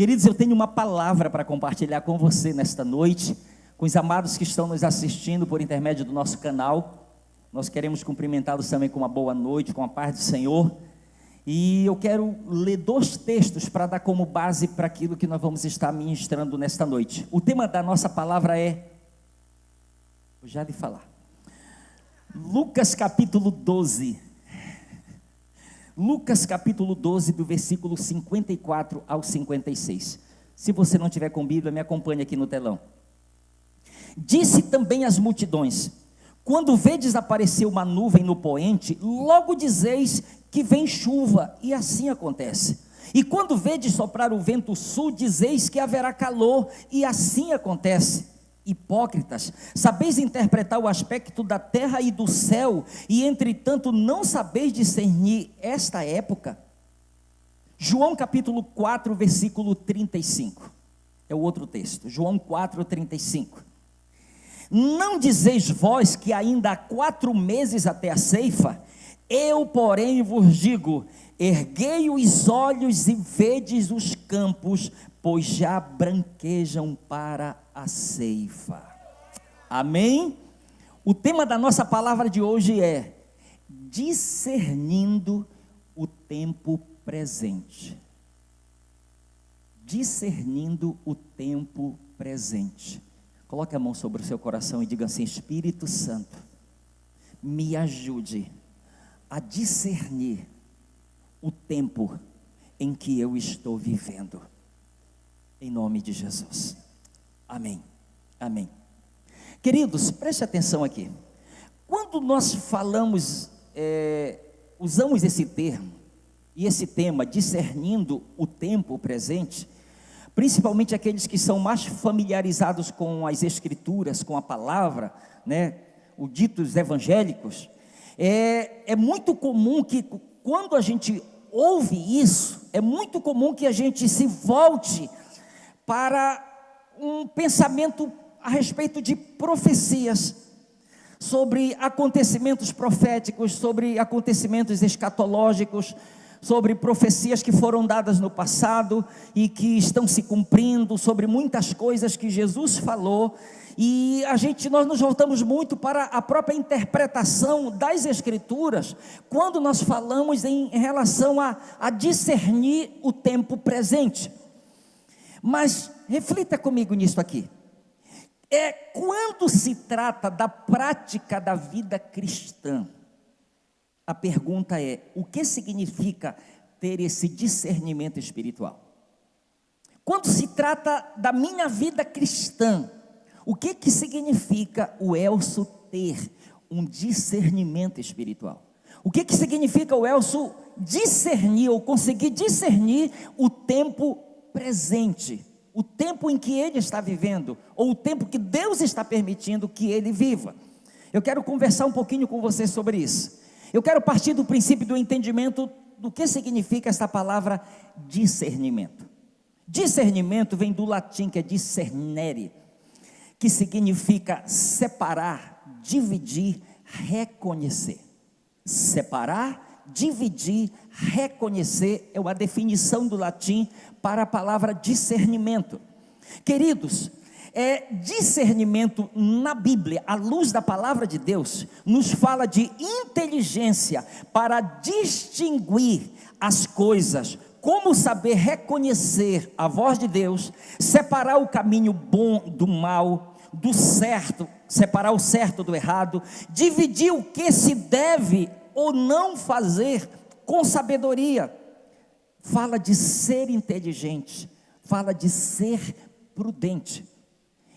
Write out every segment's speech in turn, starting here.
Queridos, eu tenho uma palavra para compartilhar com você nesta noite, com os amados que estão nos assistindo por intermédio do nosso canal. Nós queremos cumprimentá-los também com uma boa noite, com a paz do Senhor. E eu quero ler 2 textos para dar como base para aquilo que nós vamos estar ministrando nesta noite. O tema da nossa palavra vou já lhe falar, Lucas capítulo 12. Lucas capítulo 12, do versículo 54 ao 56. Se você não tiver com Bíblia, me acompanhe aqui no telão. Disse também às multidões: quando vedes aparecer uma nuvem no poente, logo dizeis que vem chuva, e assim acontece. E quando vedes soprar o vento sul, dizeis que haverá calor, e assim acontece. Hipócritas, sabeis interpretar o aspecto da terra e do céu, e entretanto não sabeis discernir esta época? João capítulo 4, versículo 35, é o outro texto. João 4, 35. Não dizeis vós que ainda há 4 meses até a ceifa? Eu, porém, vos digo: erguei os olhos e vedes os campos, pois já branquejam para a ceifa. Amém? O tema da nossa palavra de hoje é discernindo o tempo presente. Discernindo o tempo presente. Coloque a mão sobre o seu coração e diga assim: Espírito Santo, me ajude a discernir o tempo em que eu estou vivendo. Em nome de Jesus. Amém. Amém. Queridos, preste atenção aqui. Quando nós falamos, usamos esse termo e esse tema, discernindo o tempo presente, principalmente aqueles que são mais familiarizados com as escrituras, com a palavra, né, os ditos evangélicos, é muito comum que quando a gente ouve isso, é muito comum que a gente se volte para um pensamento a respeito de profecias, sobre acontecimentos proféticos, sobre acontecimentos escatológicos, sobre profecias que foram dadas no passado e que estão se cumprindo, sobre muitas coisas que Jesus falou. E nós nos voltamos muito para a própria interpretação das Escrituras, quando nós falamos em relação a discernir o tempo presente. Mas reflita comigo nisso aqui. Quando se trata da prática da vida cristã, a pergunta é: o que significa ter esse discernimento espiritual? Quando se trata da minha vida cristã, o que significa o Elcio ter um discernimento espiritual? O que significa o Elcio discernir, ou conseguir discernir o tempo presente, o tempo em que ele está vivendo, ou o tempo que Deus está permitindo que ele viva? Eu quero conversar um pouquinho com você sobre isso. Eu quero partir do princípio do entendimento do que significa essa palavra discernimento. Discernimento vem do latim, que é discernere, que significa separar, dividir, reconhecer. Separar, dividir, reconhecer é uma definição do latim para a palavra discernimento. Queridos, discernimento na Bíblia, à luz da palavra de Deus, nos fala de inteligência para distinguir as coisas, como saber reconhecer a voz de Deus, separar o caminho bom do mal, do certo, separar o certo do errado, dividir o que se deve ou não fazer com sabedoria. Fala de ser inteligente, fala de ser prudente.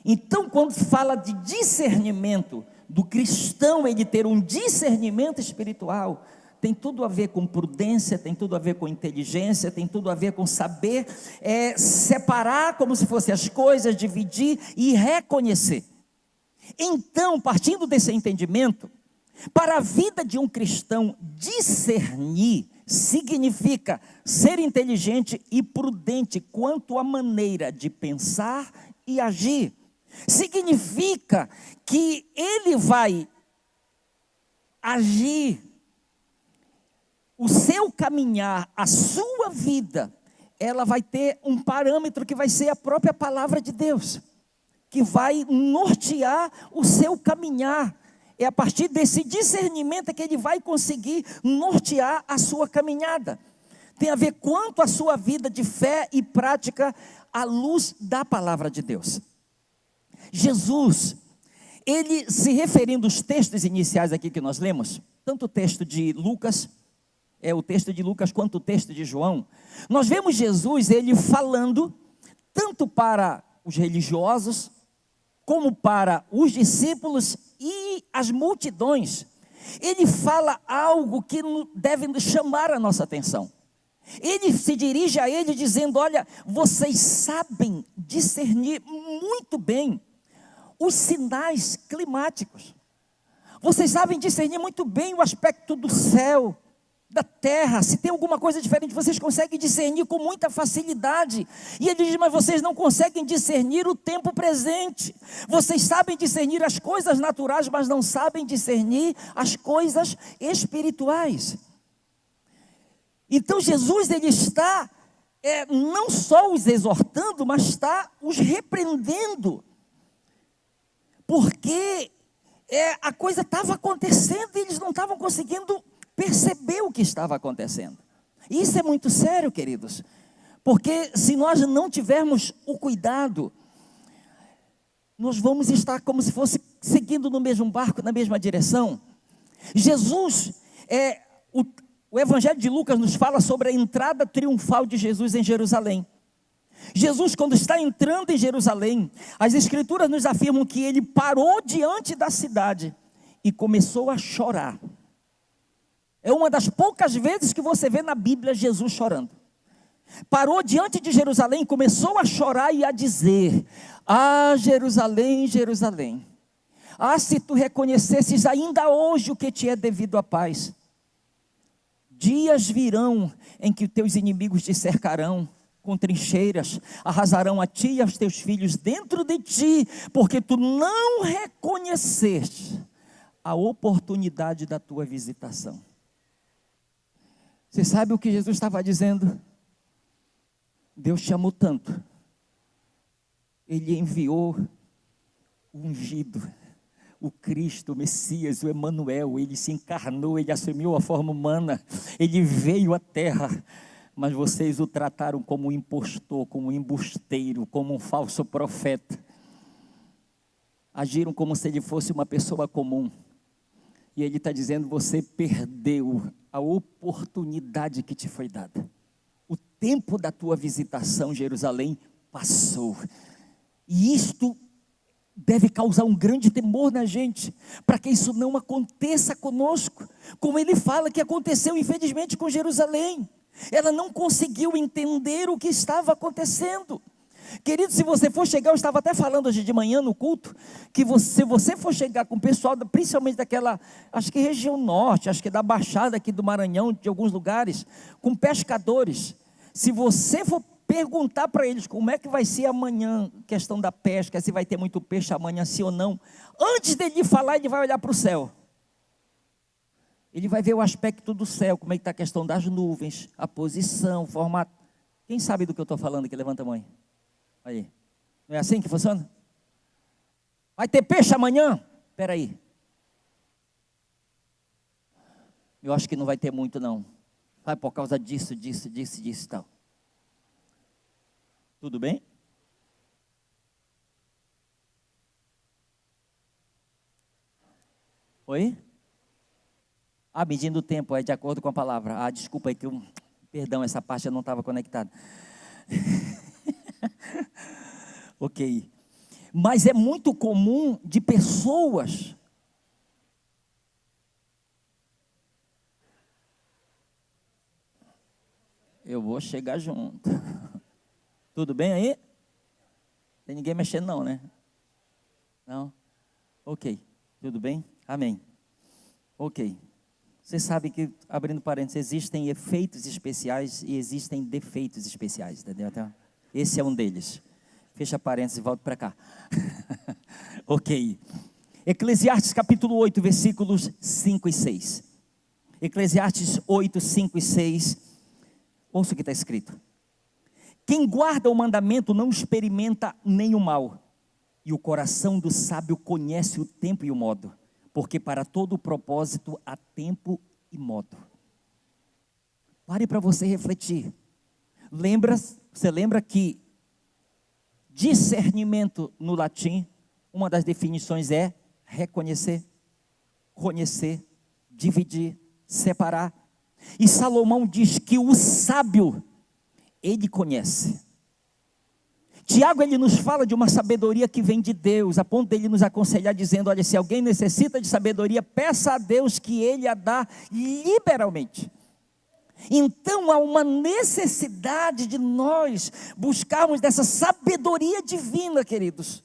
Então, quando fala de discernimento, do cristão ele ter um discernimento espiritual, tem tudo a ver com prudência, tem tudo a ver com inteligência, tem tudo a ver com saber separar como se fossem as coisas, dividir e reconhecer. Então, partindo desse entendimento, para a vida de um cristão, discernir significa ser inteligente e prudente quanto à maneira de pensar e agir. Significa que ele vai agir, o seu caminhar, a sua vida ela vai ter um parâmetro que vai ser a própria palavra de Deus, que vai nortear o seu caminhar. É a partir desse discernimento que ele vai conseguir nortear a sua caminhada. Tem a ver quanto a sua vida de fé e prática à luz da palavra de Deus. Jesus, ele se referindo aos textos iniciais aqui que nós lemos, tanto o texto de Lucas, o texto de Lucas quanto o texto de João, nós vemos Jesus, ele falando tanto para os religiosos, como para os discípulos e as multidões. Ele fala algo que deve chamar a nossa atenção. Ele se dirige a ele dizendo: olha, vocês sabem discernir muito bem os sinais climáticos. Vocês sabem discernir muito bem o aspecto do céu, da terra. Se tem alguma coisa diferente, vocês conseguem discernir com muita facilidade. E ele diz: mas vocês não conseguem discernir o tempo presente. Vocês sabem discernir as coisas naturais, mas não sabem discernir as coisas espirituais. Então Jesus, ele está não só os exortando, mas está os repreendendo, porque a coisa estava acontecendo e eles não estavam conseguindo perceber o que estava acontecendo. E isso é muito sério, queridos, porque se nós não tivermos o cuidado, nós vamos estar como se fosse seguindo no mesmo barco, na mesma direção. Jesus, o Evangelho de Lucas nos fala sobre a entrada triunfal de Jesus em Jerusalém. Jesus, quando está entrando em Jerusalém, as Escrituras nos afirmam que ele parou diante da cidade e começou a chorar. É uma das poucas vezes que você vê na Bíblia Jesus chorando. Parou diante de Jerusalém, começou a chorar e a dizer: ah, Jerusalém, Jerusalém, ah, se tu reconhecesses ainda hoje o que te é devido à paz. Dias virão em que teus inimigos te cercarão com trincheiras, arrasarão a ti e aos teus filhos dentro de ti, porque tu não reconheceste a oportunidade da tua visitação. Você sabe o que Jesus estava dizendo? Deus te amou tanto, ele enviou o ungido, o Cristo, o Messias, o Emanuel. Ele se encarnou, ele assumiu a forma humana, ele veio à terra, mas vocês o trataram como um impostor, como um embusteiro, como um falso profeta. Agiram como se ele fosse uma pessoa comum. E ele está dizendo: você perdeu a oportunidade que te foi dada. O tempo da tua visitação em Jerusalém passou. E isto deve causar um grande temor na gente, para que isso não aconteça conosco, como ele fala que aconteceu infelizmente com Jerusalém. Ela não conseguiu entender o que estava acontecendo. Querido, se você for chegar, eu estava até falando hoje de manhã no culto, que se você for chegar com o pessoal, principalmente daquela, acho que região norte, acho que da Baixada aqui do Maranhão, de alguns lugares, com pescadores, se você for perguntar para eles como é que vai ser amanhã, questão da pesca, se vai ter muito peixe amanhã, sim ou não, antes dele falar, ele vai olhar para o céu. Ele vai ver o aspecto do céu, como é que está a questão das nuvens, a posição, o formato. Quem sabe do que eu estou falando aqui? Levanta a mão aí. Não é assim que funciona? Vai ter peixe amanhã? Espera aí. Eu acho que não vai ter muito não. Vai por causa disso e tal. Tudo bem? Oi? Medindo o tempo, de acordo com a palavra. Desculpa aí que perdão, essa parte eu não estava conectada. Ok. Mas é muito comum de pessoas eu vou chegar junto. Tudo bem aí? Tem ninguém mexendo não, né? Não? Ok. Tudo bem? Amém. Ok. Você sabe que, abrindo parênteses, existem efeitos especiais e existem defeitos especiais, entendeu? Esse é um deles. Fecha parênteses e volta para cá. Ok. Eclesiastes capítulo 8, versículos 5 e 6. Eclesiastes 8, 5 e 6. Ouça o que está escrito. Quem guarda o mandamento não experimenta nem o mal, e o coração do sábio conhece o tempo e o modo, porque para todo o propósito há tempo e modo. Pare para você refletir. Você lembra que discernimento no latim, uma das definições é reconhecer, conhecer, dividir, separar. E Salomão diz que o sábio, ele conhece. Tiago, ele nos fala de uma sabedoria que vem de Deus, a ponto de ele nos aconselhar dizendo, olha, se alguém necessita de sabedoria, peça a Deus que ele a dá liberalmente. Então há uma necessidade de nós buscarmos dessa sabedoria divina, queridos,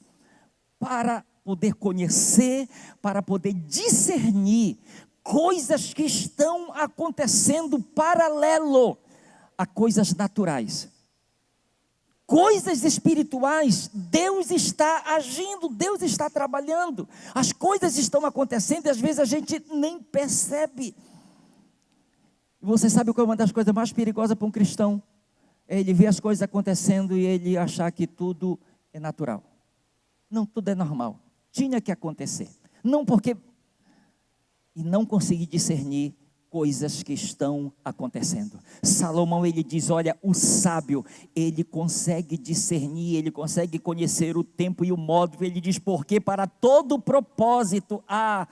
para poder conhecer, para poder discernir coisas que estão acontecendo paralelo a coisas naturais. Coisas espirituais, Deus está agindo, Deus está trabalhando, as coisas estão acontecendo e às vezes a gente nem percebe. Você sabe qual é uma das coisas mais perigosas para um cristão? É ele ver as coisas acontecendo e ele achar que tudo é natural. Não, tudo é normal. Tinha que acontecer. Não porque... E não conseguir discernir coisas que estão acontecendo. Salomão, ele diz, olha, o sábio, ele consegue discernir, ele consegue conhecer o tempo e o modo. Ele diz, porque para todo propósito há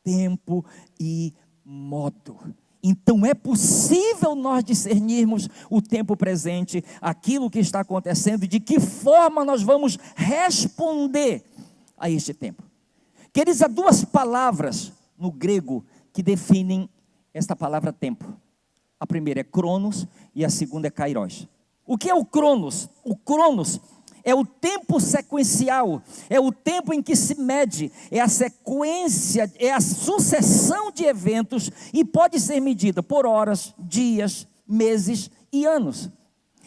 tempo e modo. Então é possível nós discernirmos o tempo presente, aquilo que está acontecendo e de que forma nós vamos responder a este tempo. Queridos, há duas palavras no grego que definem esta palavra tempo. A primeira é cronos e a segunda é kairos. O que é o cronos? O cronos é o tempo sequencial, é o tempo em que se mede, é a sequência, é a sucessão de eventos e pode ser medida por horas, dias, meses e anos.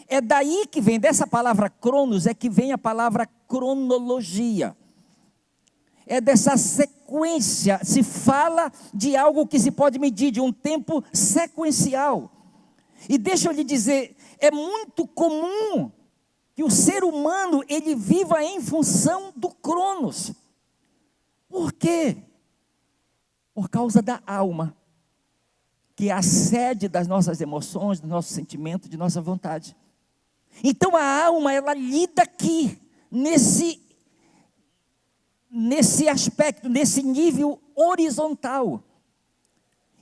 É daí que vem, dessa palavra cronos, é que vem a palavra cronologia. É dessa sequência, se fala de algo que se pode medir, de um tempo sequencial. E deixa eu lhe dizer, é muito comum que o ser humano, ele viva em função do cronos. Por quê? Por causa da alma, que é a sede das nossas emoções, dos nossos sentimentos, de nossa vontade. Então a alma, ela lida aqui, nesse aspecto, nesse nível horizontal.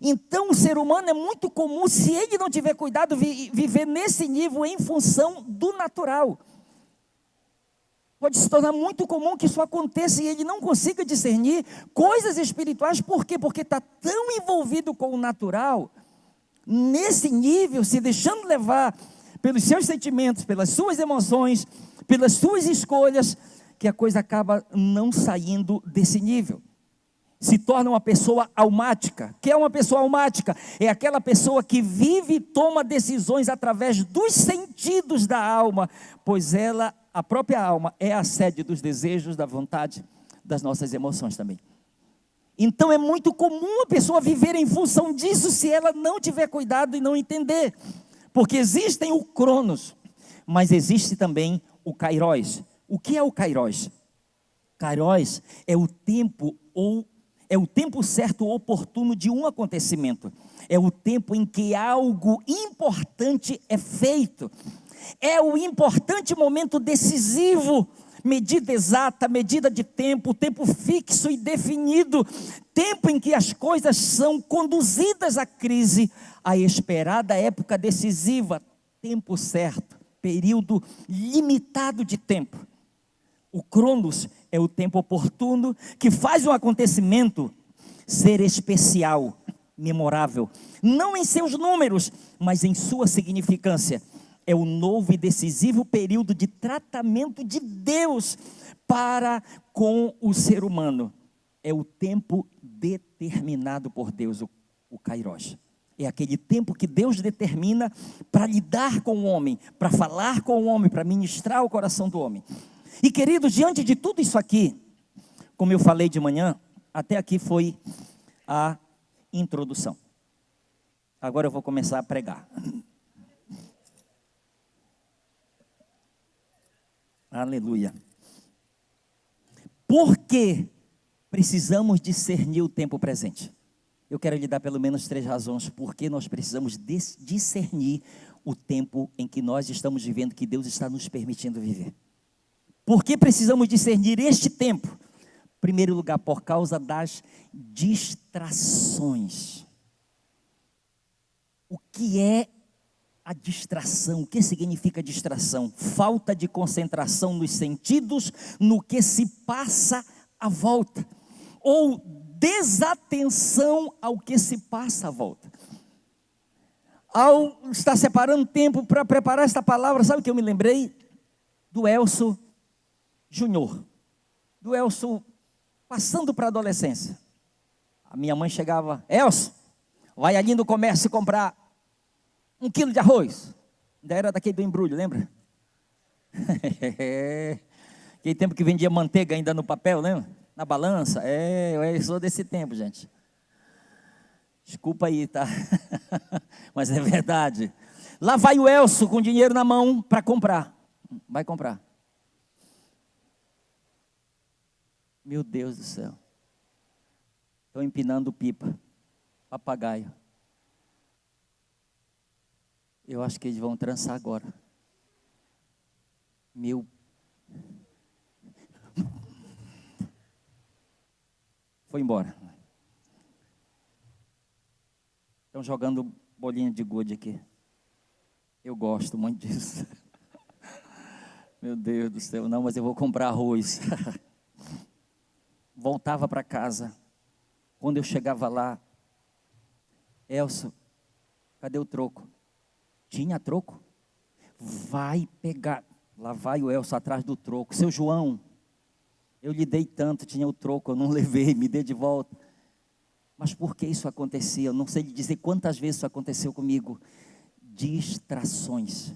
Então o ser humano é muito comum, se ele não tiver cuidado, viver nesse nível em função do natural. Pode se tornar muito comum que isso aconteça e ele não consiga discernir coisas espirituais. Por quê? Porque está tão envolvido com o natural, nesse nível, se deixando levar pelos seus sentimentos, pelas suas emoções, pelas suas escolhas, que a coisa acaba não saindo desse nível. Se torna uma pessoa almática. O que é uma pessoa almática? É aquela pessoa que vive e toma decisões através dos sentidos da alma, pois ela, a própria alma, é a sede dos desejos, da vontade, das nossas emoções também. Então é muito comum a pessoa viver em função disso, se ela não tiver cuidado e não entender. Porque existem o cronos, mas existe também o kairos. O que é o kairos? Kairos é o tempo certo ou oportuno de um acontecimento. É o tempo em que algo importante é feito. É o importante momento decisivo, medida exata, medida de tempo, tempo fixo e definido, tempo em que as coisas são conduzidas à crise, a esperada época decisiva, tempo certo, período limitado de tempo. O cronos é o tempo oportuno que faz um acontecimento ser especial, memorável, não em seus números, mas em sua significância. É o novo e decisivo período de tratamento de Deus para com o ser humano. É o tempo determinado por Deus, o kairos. É aquele tempo que Deus determina para lidar com o homem, para falar com o homem, para ministrar o coração do homem. E queridos, diante de tudo isso aqui, como eu falei de manhã, até aqui foi a introdução. Agora eu vou começar a pregar. Aleluia. Por que precisamos discernir o tempo presente? Eu quero lhe dar pelo menos 3 razões por que nós precisamos discernir o tempo em que nós estamos vivendo, que Deus está nos permitindo viver. Por que precisamos discernir este tempo? Em primeiro lugar, por causa das distrações. O que é a distração? O que significa distração? Falta de concentração nos sentidos, no que se passa à volta. Ou desatenção ao que se passa à volta. Ao estar separando tempo para preparar esta palavra, sabe o que eu me lembrei? Do Elcio Júnior. Do Elcio passando para a adolescência. A minha mãe chegava: Elcio, vai ali no comércio comprar 1 quilo de arroz. Ainda era daquele do embrulho, lembra? Aquele tempo que vendia manteiga ainda no papel, lembra? Na balança. Eu sou desse tempo, gente. Desculpa aí, tá? Mas é verdade. Lá vai o Elcio com dinheiro na mão para comprar. Vai comprar. Meu Deus do céu. Estão empinando pipa. Papagaio. Eu acho que eles vão trançar agora. Foi embora. Estão jogando bolinha de gude aqui. Eu gosto muito disso. Meu Deus do céu, não, mas eu vou comprar arroz. Voltava para casa. Quando eu chegava lá, Elcio, cadê o troco? Tinha troco? Vai pegar. Lá vai o Elcio atrás do troco. Seu João, eu lhe dei tanto, tinha o troco, eu não levei, me dê de volta. Mas por que isso acontecia? Eu não sei lhe dizer quantas vezes isso aconteceu comigo. Distrações.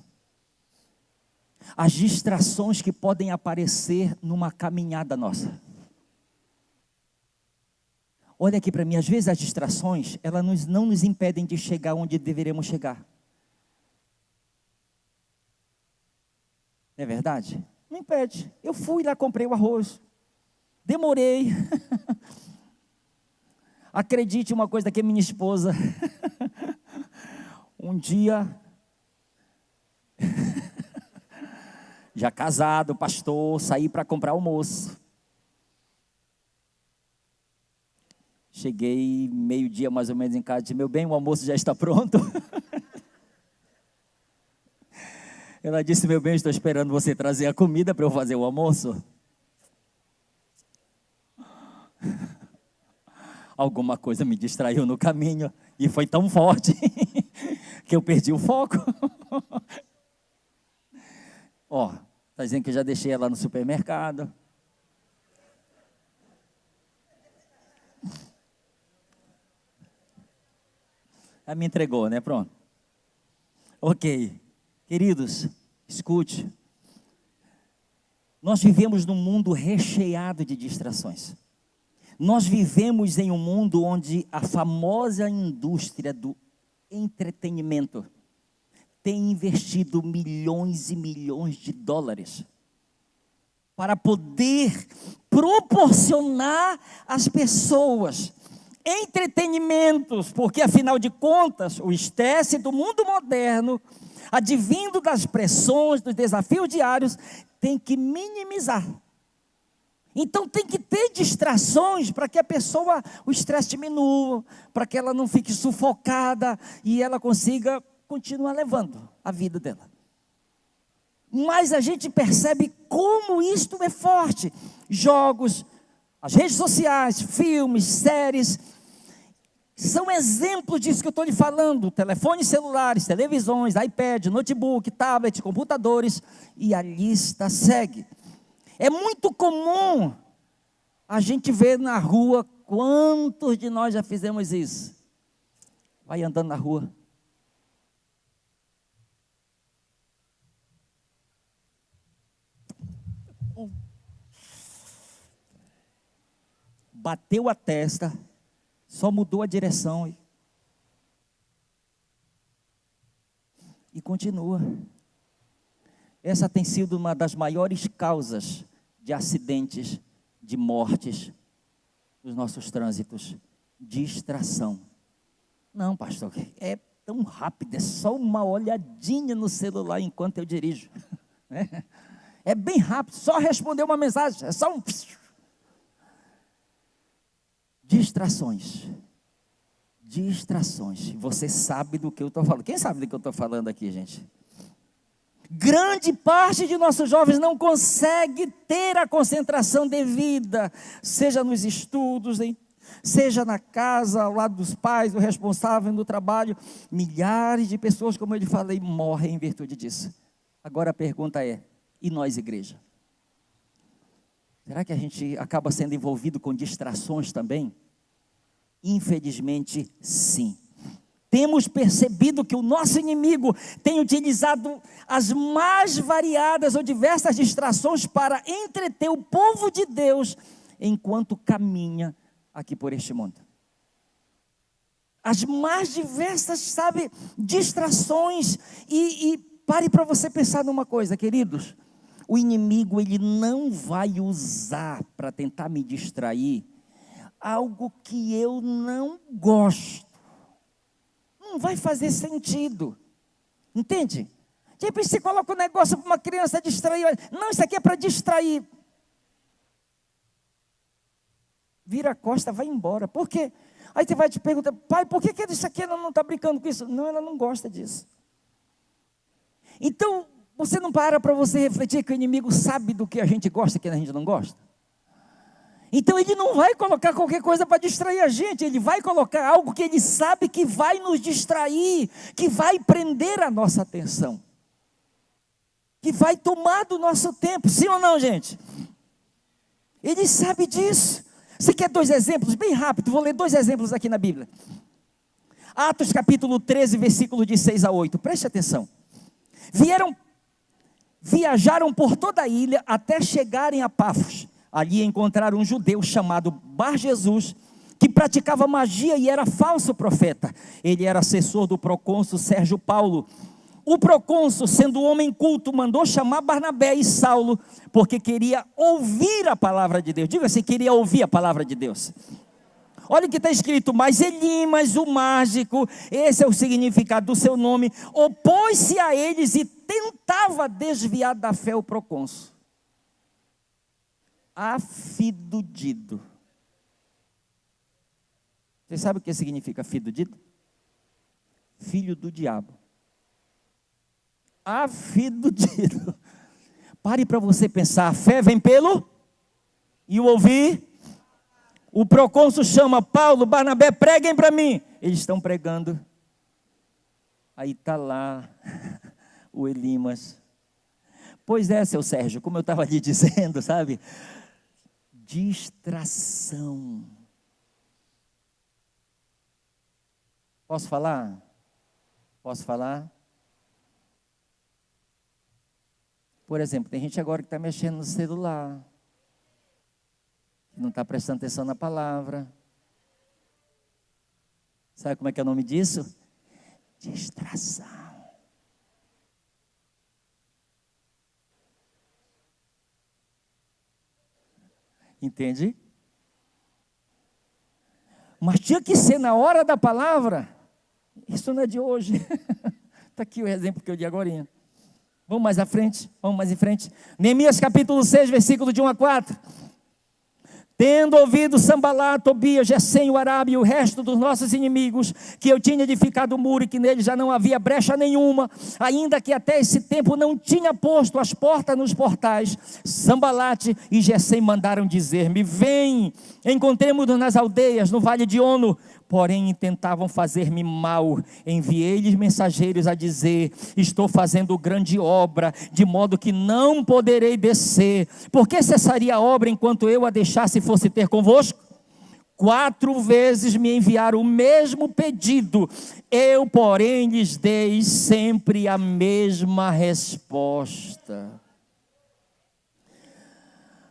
As distrações que podem aparecer numa caminhada nossa. Olha aqui para mim, às vezes as distrações, elas não nos impedem de chegar onde deveremos chegar. Não é verdade? Não impede. Eu fui lá, comprei o arroz. Demorei. Acredite uma coisa que minha esposa, um dia, já casado, pastor, saí para comprar almoço. Cheguei meio-dia mais ou menos em casa, disse: meu bem, o almoço já está pronto. Ela disse: meu bem, estou esperando você trazer a comida para eu fazer o almoço. Alguma coisa me distraiu no caminho e foi tão forte que eu perdi o foco. Ó, está dizendo que eu já deixei ela no supermercado. Ela me entregou, né? Pronto. Ok. Queridos, escute. Nós vivemos num mundo recheado de distrações. Nós vivemos em um mundo onde a famosa indústria do entretenimento tem investido milhões e milhões de dólares para poder proporcionar às pessoas entretenimentos, porque afinal de contas, o estresse do mundo moderno, advindo das pressões, dos desafios diários, tem que minimizar. Então tem que ter distrações para que a pessoa, o estresse diminua, para que ela não fique sufocada e ela consiga continuar levando a vida dela. Mas a gente percebe como isto é forte. Jogos, as redes sociais, filmes, séries, são exemplos disso que eu estou lhe falando. Telefones celulares, televisões, iPad, notebook, tablet, computadores, e a lista segue. É muito comum a gente ver na rua, quantos de nós já fizemos isso? Vai andando na rua. Bateu a testa, só mudou a direção e continua. Essa tem sido uma das maiores causas de acidentes, de mortes nos nossos trânsitos. Distração. Não, pastor, é tão rápido, é só uma olhadinha no celular enquanto eu dirijo. É bem rápido, só responder uma mensagem, é só um... Distrações. Distrações. Você sabe do que eu estou falando. Quem sabe do que eu estou falando aqui, gente? Grande parte de nossos jovens não consegue ter a concentração devida, seja nos estudos, seja na casa, ao lado dos pais, do responsável no trabalho. Milhares de pessoas, como eu lhe falei, morrem em virtude disso. Agora a pergunta é, e nós, igreja? Será que a gente acaba sendo envolvido com distrações também? Infelizmente, sim. Temos percebido que o nosso inimigo tem utilizado as mais variadas ou diversas distrações para entreter o povo de Deus enquanto caminha aqui por este mundo. As mais diversas, distrações. E pare para você pensar numa coisa, queridos. O inimigo, ele não vai usar para tentar me distrair algo que eu não gosto. Não vai fazer sentido. Entende? De repente você coloca um negócio para uma criança distrair. Não, isso aqui é para distrair. Vira a costa, vai embora. Por quê? Aí você vai te perguntar, pai, por que isso aqui ela não está brincando com isso? Não, ela não gosta disso. Então, você não para você refletir que o inimigo sabe do que a gente gosta e que a gente não gosta? Então ele não vai colocar qualquer coisa para distrair a gente, ele vai colocar algo que ele sabe que vai nos distrair, que vai prender a nossa atenção, que vai tomar do nosso tempo, sim ou não, gente? Ele sabe disso. Você quer 2 exemplos? Bem rápido, vou ler 2 exemplos aqui na Bíblia. Atos capítulo 13, versículo de 6 a 8, preste atenção. Viajaram por toda a ilha até chegarem a Pafos. Ali encontraram um judeu chamado Bar-Jesus, que praticava magia e era falso profeta. Ele era assessor do procônsul Sérgio Paulo. O procônsul, sendo homem culto, mandou chamar Barnabé e Saulo, porque queria ouvir a palavra de Deus. Diga assim, queria ouvir a palavra de Deus. Olha o que está escrito, mas Elimas, o mágico, esse é o significado do seu nome, opôs-se a eles e tentava desviar da fé o procônsul. Afidudido. Você sabe o que significa afidudido? Filho do diabo. Afidudido. Pare para você pensar, a fé vem pelo e o ouvir. O procônsul chama Paulo, Barnabé, preguem para mim. Eles estão pregando. Aí está lá o Elimas. Pois é, seu Sérgio, como eu estava lhe dizendo, sabe? Distração. Posso falar? Posso falar? Por exemplo, tem gente agora que está mexendo no celular, que não está prestando atenção na palavra. Sabe como é que é o nome disso? Distração. Entende? Mas tinha que ser na hora da palavra. Isso não é de hoje. Está aqui o exemplo que eu dei agora. Vamos mais à frente, vamos mais em frente. Neemias capítulo 6, versículo de 1 a 4. Tendo ouvido Sambalat, Tobias, Gesem, o Arabe e o resto dos nossos inimigos, que eu tinha edificado o muro e que nele já não havia brecha nenhuma, ainda que até esse tempo não tinha posto as portas nos portais, Sambalat e Gesem mandaram dizer-me, vem, encontremos-nos nas aldeias, no vale de Ono. Porém tentavam fazer-me mal, enviei-lhes mensageiros a dizer, estou fazendo grande obra, de modo que não poderei descer. Por que cessaria a obra enquanto eu a deixasse e fosse ter convosco? 4 vezes me enviaram o mesmo pedido, eu porém lhes dei sempre a mesma resposta.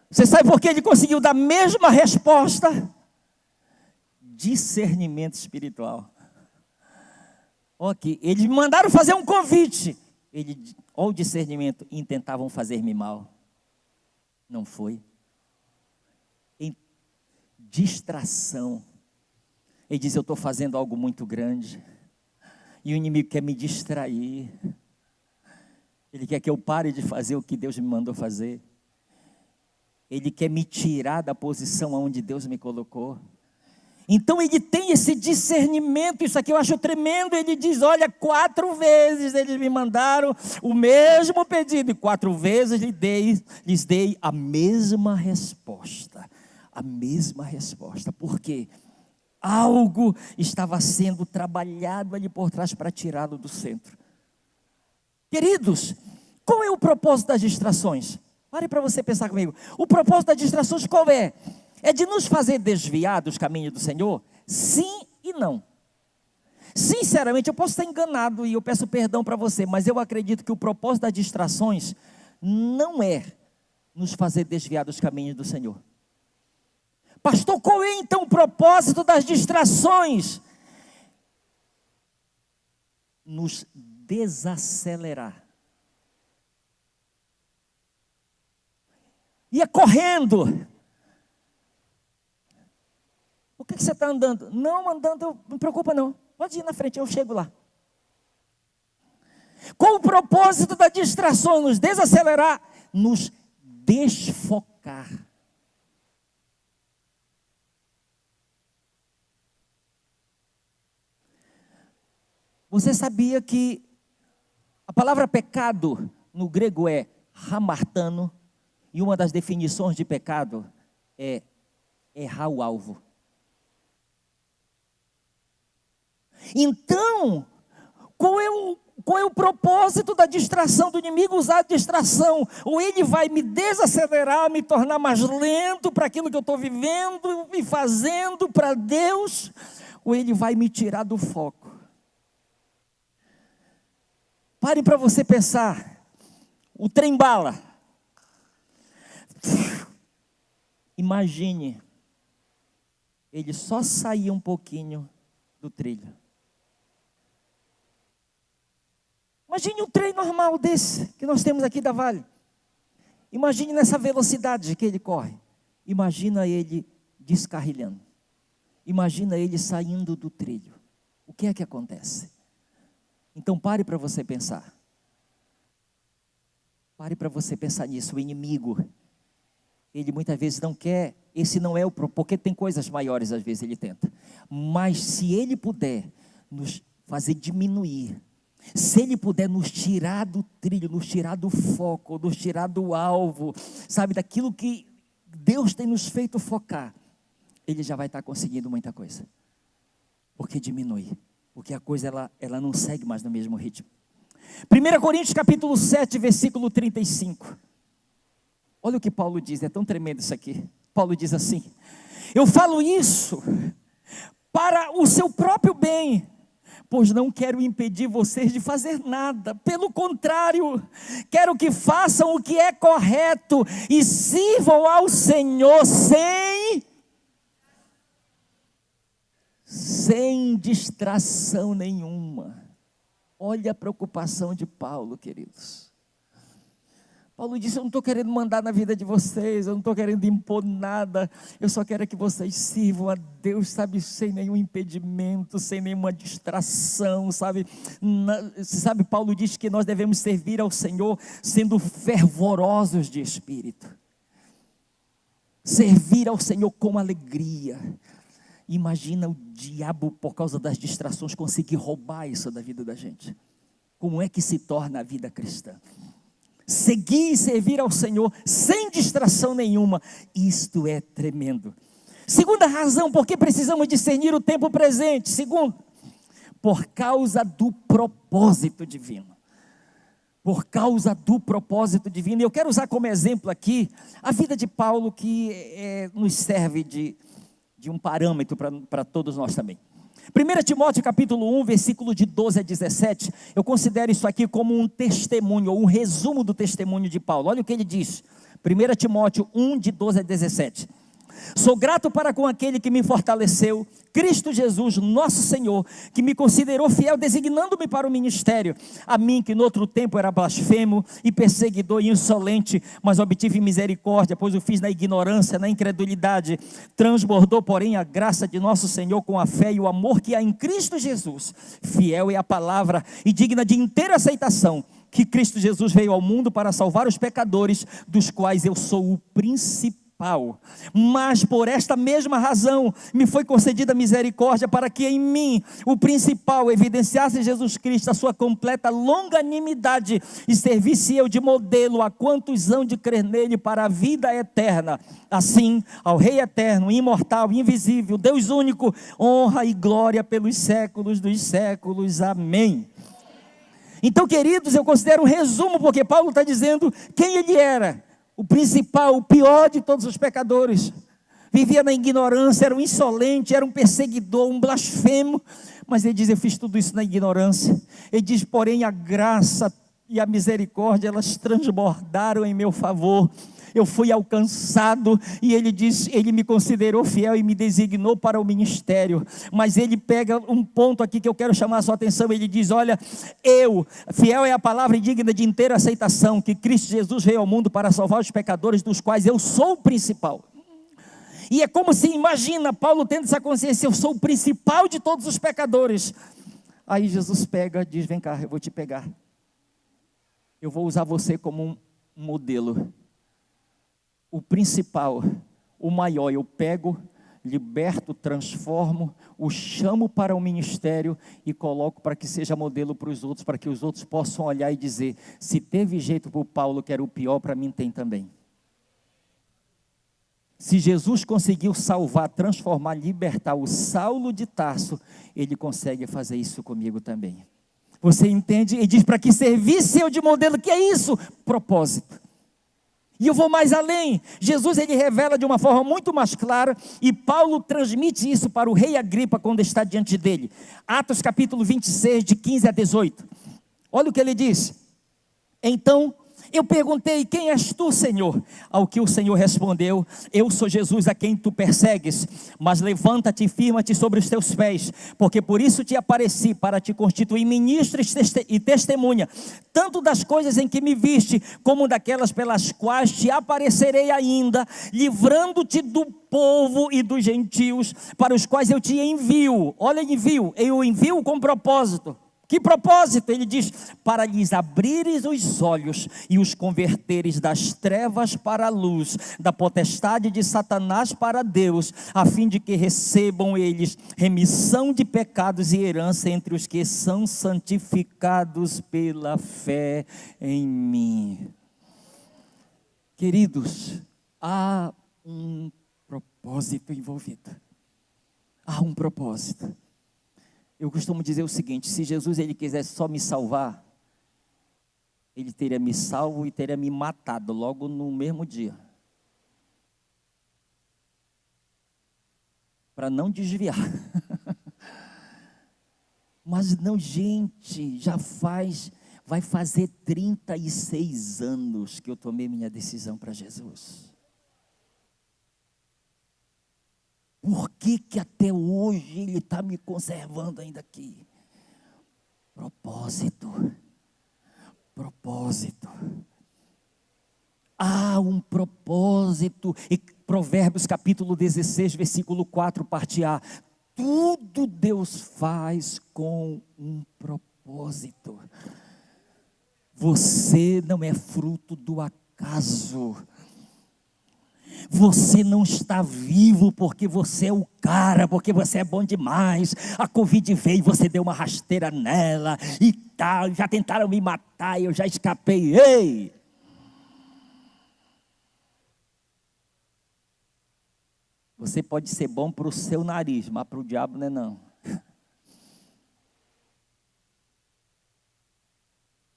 Você sabe por que ele conseguiu dar a mesma resposta? Discernimento espiritual. Ok, eles me mandaram fazer um convite. olha o discernimento, intentavam fazer-me mal. Não foi. Em distração. Ele diz, eu estou fazendo algo muito grande. E o inimigo quer me distrair. Ele quer que eu pare de fazer o que Deus me mandou fazer. Ele quer me tirar da posição onde Deus me colocou. Então ele tem esse discernimento, isso aqui eu acho tremendo. Ele diz, olha, 4 vezes eles me mandaram o mesmo pedido, e 4 vezes lhes dei a mesma resposta. A mesma resposta, porque algo estava sendo trabalhado ali por trás para tirá-lo do centro. Queridos, qual é o propósito das distrações? Pare para você pensar comigo. O propósito das distrações qual é? É de nos fazer desviar dos caminhos do Senhor? Sim e não. Sinceramente, eu posso estar enganado e eu peço perdão para você, mas eu acredito que o propósito das distrações não é nos fazer desviar dos caminhos do Senhor. Pastor, qual é então o propósito das distrações? Nos desacelerar. Ia correndo. Por que você está andando? Não, andando, não me preocupa não. Pode ir na frente, eu chego lá. Qual o propósito da distração? Nos desacelerar, nos desfocar. Você sabia que a palavra pecado no grego é hamartano, e uma das definições de pecado é errar o alvo. Então, qual é o propósito da distração do inimigo? Usar a distração, ou ele vai me desacelerar, me tornar mais lento para aquilo que eu estou vivendo e fazendo para Deus, ou ele vai me tirar do foco. Pare para você pensar, o trem bala. Imagine, ele só saía um pouquinho do trilho. Imagine um trem normal desse, que nós temos aqui da Vale. Imagine nessa velocidade que ele corre. Imagina ele descarrilhando. Imagina ele saindo do trilho. O que é que acontece? Então pare para você pensar. Pare para você pensar nisso. O inimigo, ele muitas vezes não quer, esse não é o propósito, porque tem coisas maiores às vezes ele tenta. Mas se ele puder nos fazer diminuir, se ele puder nos tirar do trilho, nos tirar do foco, nos tirar do alvo, sabe, daquilo que Deus tem nos feito focar, ele já vai estar conseguindo muita coisa. Porque diminui, porque a coisa ela não segue mais no mesmo ritmo. 1 Coríntios capítulo 7, versículo 35. Olha o que Paulo diz, é tão tremendo isso aqui. Paulo diz assim: eu falo isso para o seu próprio bem, pois não quero impedir vocês de fazer nada. Pelo contrário, quero que façam o que é correto e sirvam ao Senhor sem distração nenhuma. Olha a preocupação de Paulo, queridos. Paulo disse, eu não estou querendo mandar na vida de vocês, eu não estou querendo impor nada, eu só quero que vocês sirvam a Deus, sabe, sem nenhum impedimento, sem nenhuma distração, sabe, Paulo diz que nós devemos servir ao Senhor sendo fervorosos de espírito, servir ao Senhor com alegria. Imagina o diabo, por causa das distrações, conseguir roubar isso da vida da gente. Como é que se torna a vida cristã? Seguir e servir ao Senhor sem distração nenhuma, isto é tremendo. Segunda razão, por que precisamos discernir o tempo presente? Segundo, por causa do propósito divino. Por causa do propósito divino. Eu quero usar como exemplo aqui a vida de Paulo, que nos serve de um parâmetro para todos nós também. 1 Timóteo capítulo 1, versículo de 12 a 17, eu considero isso aqui como um testemunho, ou um resumo do testemunho de Paulo. Olha o que ele diz, 1 Timóteo 1, de 12 a 17. Sou grato para com aquele que me fortaleceu, Cristo Jesus, nosso Senhor, que me considerou fiel, designando-me para o ministério. A mim, que no outro tempo era blasfemo e perseguidor e insolente, mas obtive misericórdia, pois o fiz na ignorância, na incredulidade. Transbordou, porém, a graça de nosso Senhor com a fé e o amor que há em Cristo Jesus. Fiel é a palavra e digna de inteira aceitação, que Cristo Jesus veio ao mundo para salvar os pecadores, dos quais eu sou o principal. Mas por esta mesma razão me foi concedida misericórdia, para que em mim, o principal, evidenciasse Jesus Cristo a sua completa longanimidade, e servisse eu de modelo a quantos hão de crer nele para a vida eterna. Assim, ao Rei eterno, imortal, invisível, Deus único, honra e glória pelos séculos dos séculos. Amém. Então, queridos, eu considero um resumo, porque Paulo está dizendo quem ele era. O principal, o pior de todos os pecadores. Vivia na ignorância, era um insolente, era um perseguidor, um blasfemo. Mas ele diz, eu fiz tudo isso na ignorância. Ele diz, porém, a graça e a misericórdia, elas transbordaram em meu favor. Eu fui alcançado, e ele diz, ele me considerou fiel e me designou para o ministério. Mas ele pega um ponto aqui que eu quero chamar a sua atenção. Ele diz, olha, fiel é a palavra e digna de inteira aceitação, que Cristo Jesus veio ao mundo para salvar os pecadores, dos quais eu sou o principal. E é como se, imagina, Paulo tendo essa consciência, eu sou o principal de todos os pecadores. Aí Jesus pega, diz, vem cá, eu vou te pegar. Eu vou usar você como um modelo. O principal, o maior, eu pego, liberto, transformo, o chamo para o ministério e coloco para que seja modelo para os outros, para que os outros possam olhar e dizer, se teve jeito para o Paulo que era o pior, para mim tem também. Se Jesus conseguiu salvar, transformar, libertar o Saulo de Tarso, ele consegue fazer isso comigo também. Você entende? Ele diz, para que servisse eu de modelo, que é isso? Propósito. E eu vou mais além. Jesus, ele revela de uma forma muito mais clara, e Paulo transmite isso para o rei Agripa quando está diante dele. Atos capítulo 26, de 15 a 18. Olha o que ele diz. Então, eu perguntei, quem és tu, Senhor? Ao que o Senhor respondeu, eu sou Jesus a quem tu persegues, mas levanta-te e firma-te sobre os teus pés, porque por isso te apareci, para te constituir ministro e testemunha, tanto das coisas em que me viste, como daquelas pelas quais te aparecerei ainda, livrando-te do povo e dos gentios, para os quais eu te envio. Olha, eu envio com propósito. Que propósito? Ele diz, para lhes abrires os olhos e os converteres das trevas para a luz, da potestade de Satanás para Deus, a fim de que recebam eles remissão de pecados e herança entre os que são santificados pela fé em mim. Queridos, há um propósito envolvido. Há um propósito. Eu costumo dizer o seguinte, se Jesus ele quisesse só me salvar, ele teria me salvo e teria me matado logo no mesmo dia. Para não desviar. Mas não, gente, vai fazer 36 anos que eu tomei minha decisão para Jesus. Por que até hoje Ele está me conservando ainda aqui? Propósito. Há um propósito. E Provérbios capítulo 16, versículo 4, parte A. Tudo Deus faz com um propósito. Você não é fruto do acaso. Você não está vivo porque você é o cara, porque você é bom demais. A Covid veio e você deu uma rasteira nela e tal. Já tentaram me matar e eu já escapei. Ei! Você pode ser bom para o seu nariz, mas para o diabo não é não.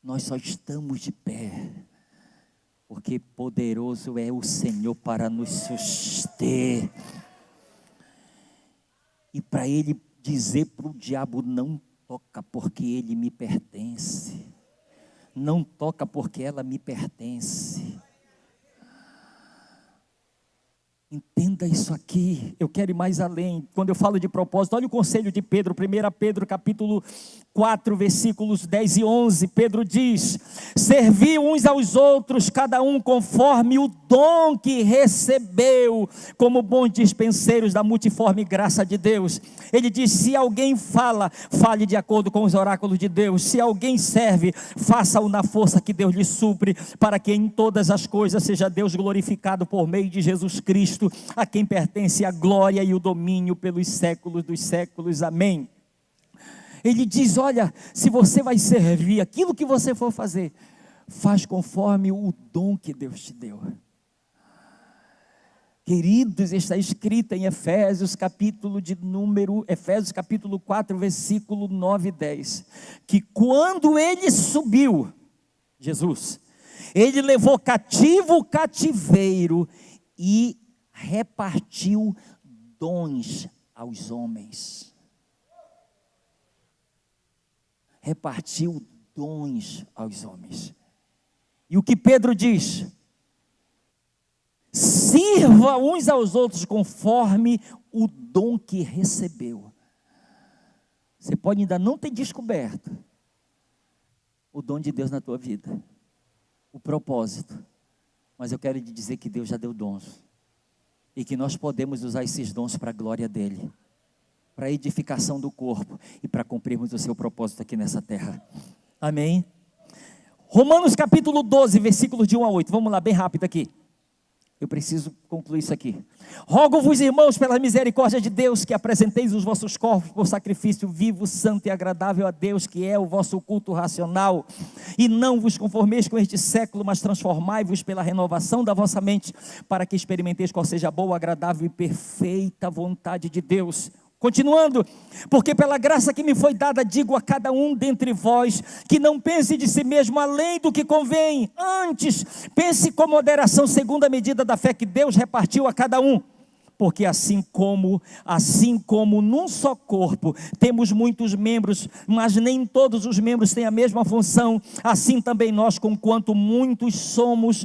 Nós só estamos de pé porque poderoso é o Senhor para nos suster. E para Ele dizer para o diabo, não toca porque ele me pertence. Não toca porque ela me pertence. Entenda isso aqui, eu quero ir mais além. Quando eu falo de propósito, olha o conselho de Pedro, 1 Pedro capítulo 4, versículos 10 e 11, Pedro diz: servi uns aos outros, cada um conforme o dom que recebeu, como bons dispenseiros da multiforme graça de Deus. Ele diz: se alguém fala, fale de acordo com os oráculos de Deus. Se alguém serve, faça-o na força que Deus lhe supre, para que em todas as coisas seja Deus glorificado por meio de Jesus Cristo, a quem pertence a glória e o domínio pelos séculos dos séculos. Amém. Ele diz: olha, se você vai servir, aquilo que você for fazer, faz conforme o dom que Deus te deu. Queridos, está escrito em Efésios capítulo 4, versículo 9 e 10, que quando ele subiu, Jesus, ele levou cativo o cativeiro e repartiu dons aos homens. Repartiu dons aos homens. E o que Pedro diz? Sirva uns aos outros conforme o dom que recebeu. Você pode ainda não ter descoberto o dom de Deus na tua vida, o propósito, mas eu quero te dizer que Deus já deu dons, e que nós podemos usar esses dons para a glória dEle, para a edificação do corpo, e para cumprirmos o seu propósito aqui nessa terra. Amém? Romanos capítulo 12, versículos de 1 a 8, vamos lá, bem rápido aqui. Eu preciso concluir isso aqui. Rogo-vos, irmãos, pela misericórdia de Deus, que apresenteis os vossos corpos por sacrifício vivo, santo e agradável a Deus, que é o vosso culto racional. E não vos conformeis com este século, mas transformai-vos pela renovação da vossa mente, para que experimenteis qual seja a boa, agradável e perfeita vontade de Deus. Continuando, porque pela graça que me foi dada, digo a cada um dentre vós, que não pense de si mesmo além do que convém, antes pense com moderação, segundo a medida da fé que Deus repartiu a cada um. Porque assim como num só corpo temos muitos membros, mas nem todos os membros têm a mesma função, assim também nós, conquanto muitos somos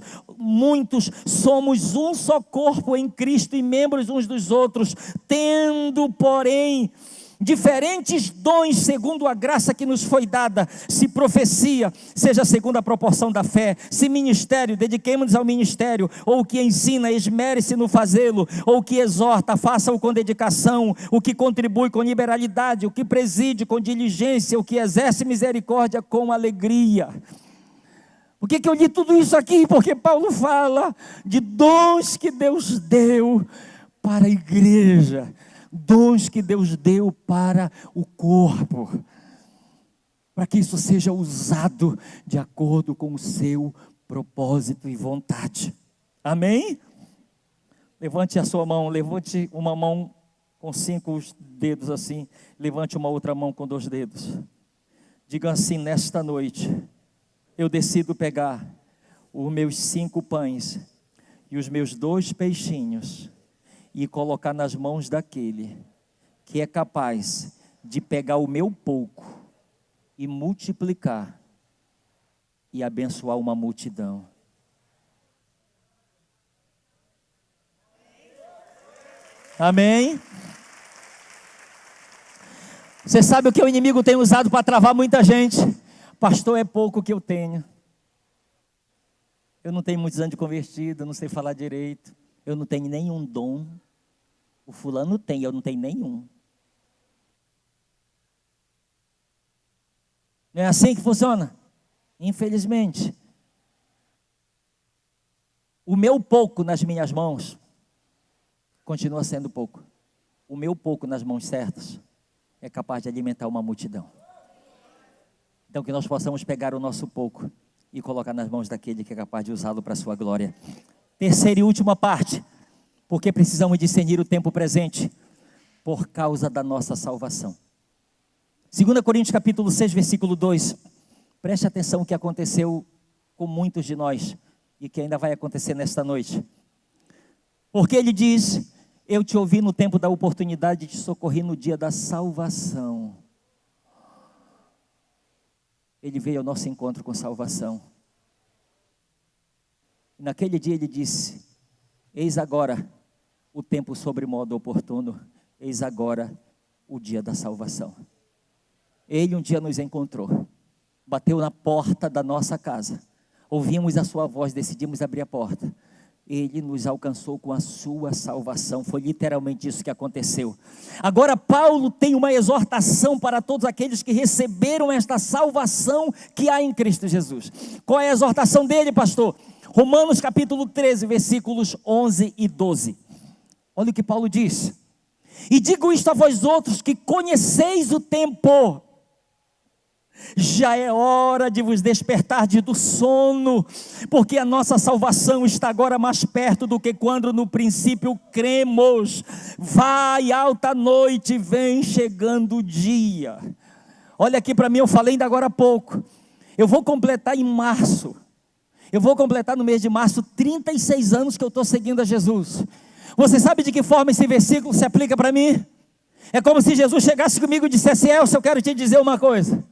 um só corpo em Cristo e membros uns dos outros, tendo, porém, diferentes dons segundo a graça que nos foi dada. Se profecia, seja segundo a proporção da fé. Se ministério, dediquemo-nos ao ministério. Ou o que ensina, esmere-se no fazê-lo. Ou o que exorta, faça-o com dedicação. O que contribui com liberalidade. O que preside com diligência. O que exerce misericórdia com alegria. Por que eu li tudo isso aqui? Porque Paulo fala de dons que Deus deu para a igreja, dons que Deus deu para o corpo, para que isso seja usado de acordo com o seu propósito e vontade. Amém? Levante a sua mão, levante uma mão com 5 dedos assim, levante uma outra mão com 2 dedos. Diga assim: nesta noite, eu decido pegar os meus 5 pães e os meus 2 peixinhos e colocar nas mãos daquele que é capaz de pegar o meu pouco e multiplicar e abençoar uma multidão. Amém? Você sabe o que o inimigo tem usado para travar muita gente? Pastor, é pouco que eu tenho. Eu não tenho muitos anos de convertido, eu não sei falar direito, eu não tenho nenhum dom. O fulano tem, eu não tenho nenhum. Não é assim que funciona? Infelizmente. O meu pouco nas minhas mãos continua sendo pouco. O meu pouco nas mãos certas é capaz de alimentar uma multidão. Então que nós possamos pegar o nosso pouco e colocar nas mãos daquele que é capaz de usá-lo para a sua glória. Terceira e última parte. Porque precisamos discernir o tempo presente por causa da nossa salvação. 2 Coríntios capítulo 6, versículo 2. Preste atenção o que aconteceu com muitos de nós e que ainda vai acontecer nesta noite. Porque ele diz: eu te ouvi no tempo da oportunidade e te socorri no dia da salvação. Ele veio ao nosso encontro com salvação. E naquele dia ele disse: eis agora o tempo sobremodo oportuno, eis agora o dia da salvação. Ele um dia nos encontrou, bateu na porta da nossa casa, ouvimos a sua voz, decidimos abrir a porta. Ele nos alcançou com a sua salvação. Foi literalmente isso que aconteceu. Agora Paulo tem uma exortação para todos aqueles que receberam esta salvação que há em Cristo Jesus. Qual é a exortação dele, pastor? Romanos capítulo 13, versículos 11 e 12. Olha o que Paulo diz: e digo isto a vós outros que conheceis o tempo, já é hora de vos despertar do sono, porque a nossa salvação está agora mais perto do que quando no princípio cremos. Vai alta noite, vem chegando o dia. Olha aqui para mim, eu falei ainda agora há pouco, eu vou completar em março, no mês de março, 36 anos que eu estou seguindo a Jesus. Você sabe de que forma esse versículo se aplica para mim? É como se Jesus chegasse comigo e dissesse: Elcio, eu quero te dizer uma coisa.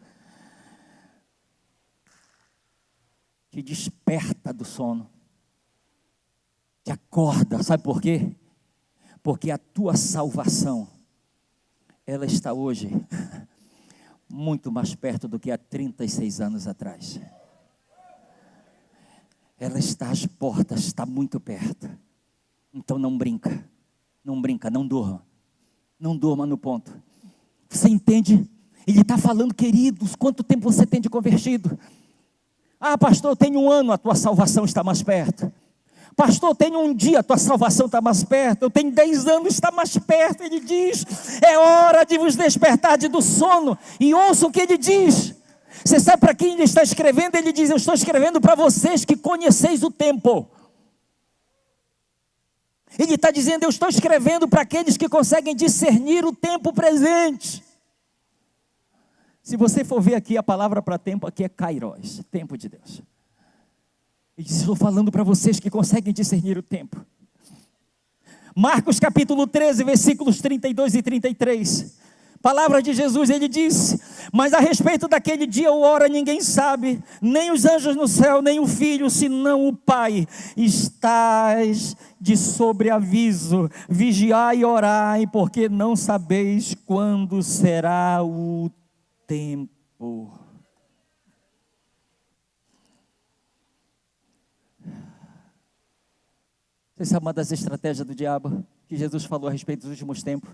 Te desperta do sono, te acorda, sabe por quê? Porque a tua salvação, ela está hoje muito mais perto do que há 36 anos atrás. Ela está às portas, está muito perto. Então não brinca, não durma no ponto. Você entende? Ele está falando, queridos, quanto tempo você tem de convertido? Ah, pastor, eu tenho 1 ano, a tua salvação está mais perto. Pastor, eu tenho 1 dia, a tua salvação está mais perto. Eu tenho 10 anos, está mais perto. Ele diz: é hora de vos despertar do sono. E ouça o que ele diz. Você sabe para quem ele está escrevendo? Ele diz: eu estou escrevendo para vocês que conheceis o tempo. Ele está dizendo: eu estou escrevendo para aqueles que conseguem discernir o tempo presente. Se você for ver aqui, a palavra para tempo aqui é kairos, tempo de Deus. Ele diz: estou falando para vocês que conseguem discernir o tempo. Marcos capítulo 13, versículos 32 e 33. Palavra de Jesus, ele diz: mas a respeito daquele dia ou hora ninguém sabe, nem os anjos no céu, nem o Filho, senão o Pai. Estais de sobreaviso, vigiai e orai, porque não sabeis quando será o tempo. Essa é uma das estratégias do diabo, que Jesus falou a respeito dos últimos tempos.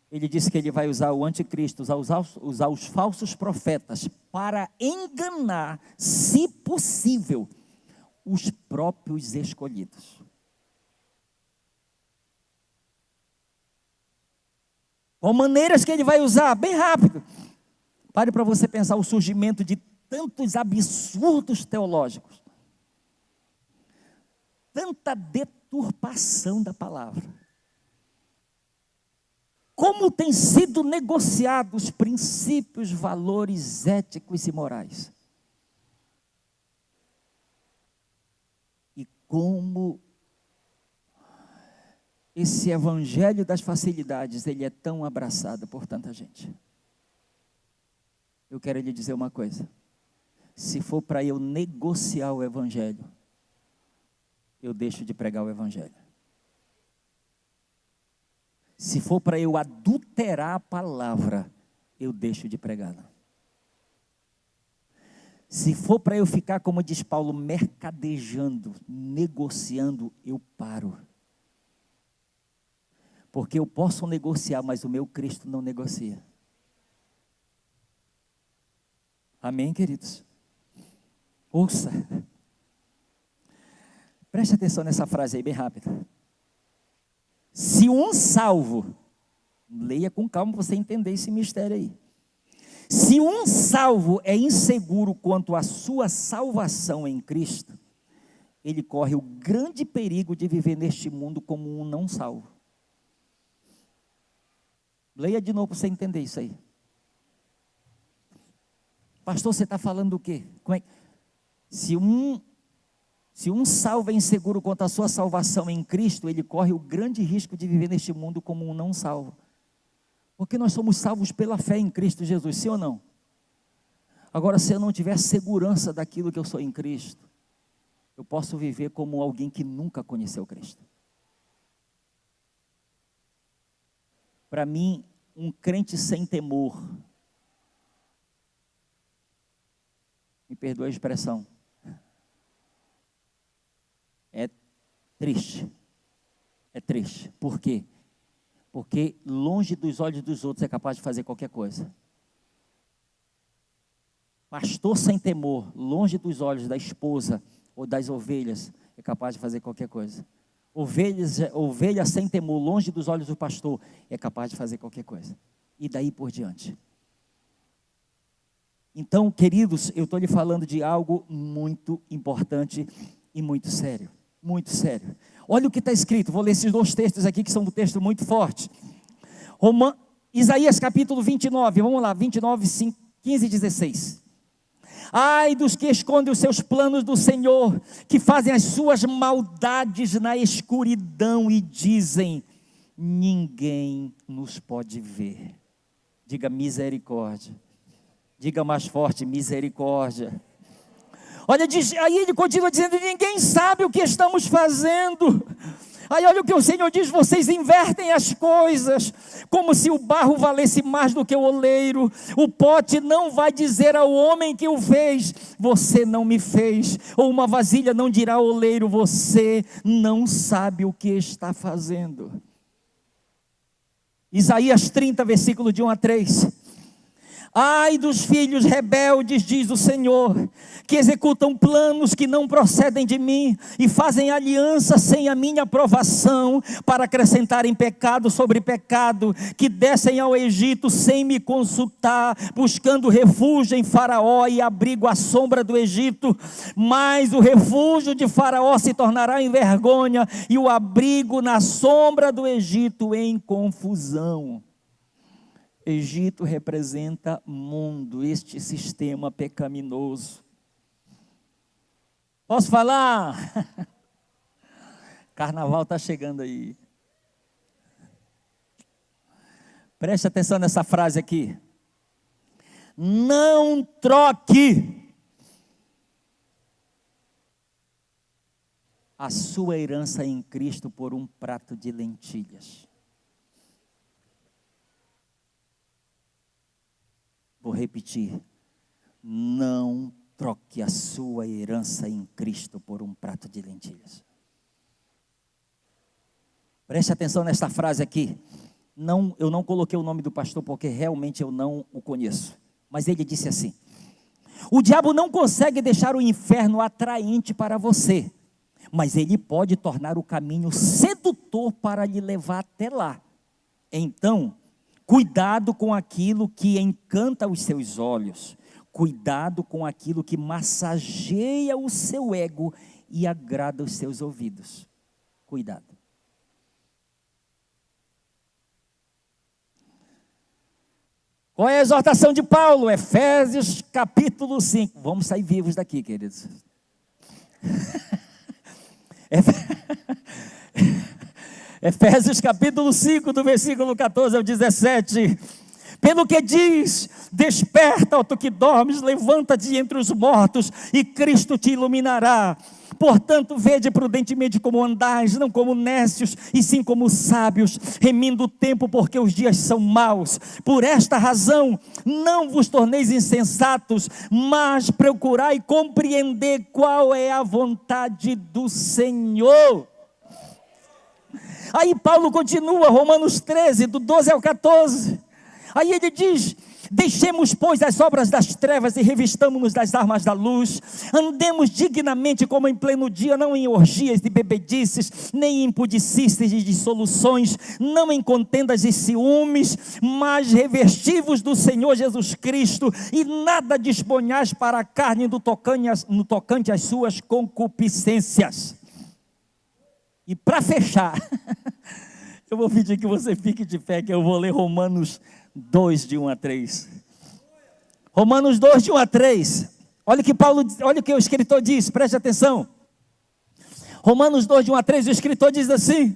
Ele disse que ele vai usar o anticristo, usar os falsos profetas para enganar, se possível, os próprios escolhidos. Com maneiras que ele vai usar, bem rápido. Pare para você pensar o surgimento de tantos absurdos teológicos. Tanta deturpação da palavra. Como têm sido negociados princípios, valores éticos e morais. E como esse evangelho das facilidades, ele é tão abraçado por tanta gente. Eu quero lhe dizer uma coisa: se for para eu negociar o evangelho, eu deixo de pregar o evangelho. Se for para eu adulterar a palavra, eu deixo de pregá-la. Se for para eu ficar, como diz Paulo, mercadejando, negociando, eu paro. Porque eu posso negociar, mas o meu Cristo não negocia. Amém, queridos? Ouça. Preste atenção nessa frase aí, bem rápida. Se um salvo, leia com calma para você entender esse mistério aí. Se um salvo é inseguro quanto à sua salvação em Cristo, ele corre o grande perigo de viver neste mundo como um não salvo. Leia de novo para você entender isso aí. Pastor, você está falando do quê? Se um salvo é inseguro quanto à sua salvação em Cristo, ele corre o grande risco de viver neste mundo como um não salvo. Porque nós somos salvos pela fé em Cristo Jesus, sim ou não? Agora, se eu não tiver segurança daquilo que eu sou em Cristo, eu posso viver como alguém que nunca conheceu Cristo. Para mim, um crente sem temor, me perdoe a expressão, é triste. É triste. Por quê? Porque longe dos olhos dos outros é capaz de fazer qualquer coisa. Pastor sem temor, longe dos olhos da esposa ou das ovelhas, é capaz de fazer qualquer coisa. Ovelha sem temor, longe dos olhos do pastor, é capaz de fazer qualquer coisa. E daí por diante. Então, queridos, eu estou lhe falando de algo muito importante e muito sério. Muito sério. Olha o que está escrito, vou ler esses 2 textos aqui que são um texto muito forte. Isaías capítulo 29, vamos lá, 29, 15 e 16. Ai dos que escondem os seus planos do Senhor, que fazem as suas maldades na escuridão e dizem, ninguém nos pode ver. Diga misericórdia. Diga mais forte, misericórdia. Olha, aí ele continua dizendo, ninguém sabe o que estamos fazendo. Aí olha o que o Senhor diz, vocês invertem as coisas, como se o barro valesse mais do que o oleiro. O pote não vai dizer ao homem que o fez, você não me fez. Ou uma vasilha não dirá ao oleiro, você não sabe o que está fazendo. Isaías 30, versículo de 1 a 3. Ai dos filhos rebeldes, diz o Senhor, que executam planos que não procedem de mim, e fazem aliança sem a minha aprovação, para acrescentarem pecado sobre pecado, que descem ao Egito sem me consultar, buscando refúgio em Faraó e abrigo à sombra do Egito, mas o refúgio de Faraó se tornará em vergonha, e o abrigo na sombra do Egito em confusão. Egito representa mundo, este sistema pecaminoso. Posso falar? Carnaval está chegando aí. Preste atenção nessa frase aqui. Não troque a sua herança em Cristo por um prato de lentilhas. Vou repetir, não troque a sua herança em Cristo por um prato de lentilhas. Preste atenção nesta frase aqui. Não, eu não coloquei o nome do pastor porque realmente eu não o conheço. Mas ele disse assim, o diabo não consegue deixar o inferno atraente para você, mas ele pode tornar o caminho sedutor para lhe levar até lá. Então, cuidado com aquilo que encanta os seus olhos. Cuidado com aquilo que massageia o seu ego e agrada os seus ouvidos. Cuidado. Qual é a exortação de Paulo? Efésios capítulo 5. Vamos sair vivos daqui, queridos. Efésios capítulo 5, do versículo 14 ao 17. Pelo que diz, desperta, ó tu que dormes, levanta-te entre os mortos, e Cristo te iluminará. Portanto, vede prudentemente como andais, não como nécios, e sim como sábios, remindo o tempo, porque os dias são maus. Por esta razão, não vos torneis insensatos, mas procurai compreender qual é a vontade do Senhor. Aí Paulo continua, Romanos 13, do 12 ao 14. Aí ele diz, deixemos, pois, as obras das trevas e revistamo-nos das armas da luz. Andemos dignamente como em pleno dia, não em orgias de bebedices, nem em impudicices e dissoluções, não em contendas e ciúmes, mas revestivos do Senhor Jesus Cristo, e nada disponhais para a carne no tocante às suas concupiscências. E para fechar, eu vou pedir que você fique de pé, que eu vou ler Romanos 2, de 1 a 3. Romanos 2, de 1 a 3. Olha o que o escritor diz, preste atenção. Romanos 2, de 1 a 3, o escritor diz assim,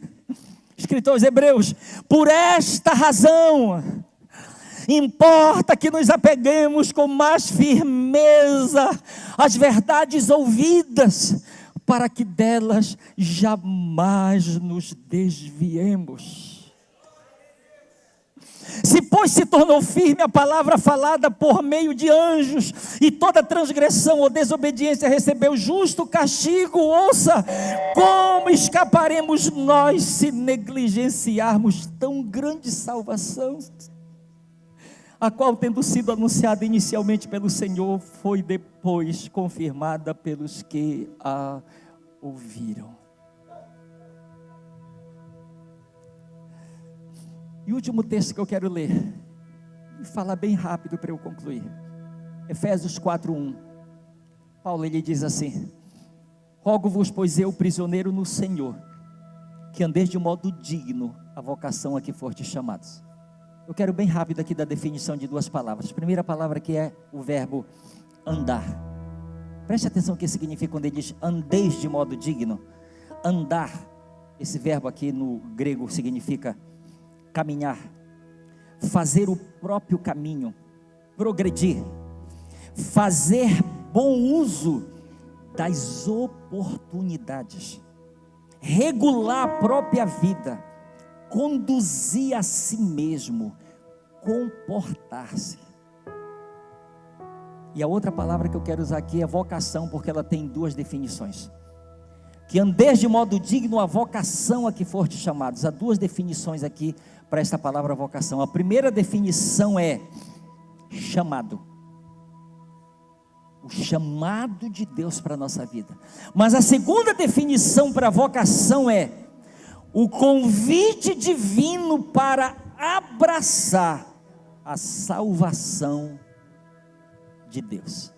escritor aos Hebreus, por esta razão, importa que nos apeguemos com mais firmeza às verdades ouvidas, para que delas jamais nos desviemos. Se pois se tornou firme a palavra falada por meio de anjos, e toda transgressão ou desobediência recebeu justo castigo, ouça, como escaparemos nós se negligenciarmos tão grande salvação, a qual, tendo sido anunciada inicialmente pelo Senhor, foi depois confirmada pelos que a ouviram. E o último texto que eu quero ler, e falar bem rápido para eu concluir, Efésios 4:1. Paulo, ele diz assim: rogo-vos, pois eu, prisioneiro no Senhor, que andeis de modo digno a vocação a que fortes chamados. Eu quero bem rápido aqui da definição de duas palavras. A primeira palavra que é o verbo andar. Preste atenção o que significa quando ele diz andeis de modo digno. Andar, esse verbo aqui no grego significa caminhar, fazer o próprio caminho, progredir, fazer bom uso das oportunidades, regular a própria vida, conduzir a si mesmo, comportar-se. E a outra palavra que eu quero usar aqui é vocação, porque ela tem duas definições. Que andeis de modo digno a vocação a que fortes chamados. Há duas definições aqui para esta palavra vocação. A primeira definição é chamado. O chamado de Deus para a nossa vida. Mas a segunda definição para vocação é o convite divino para abraçar a salvação de Deus.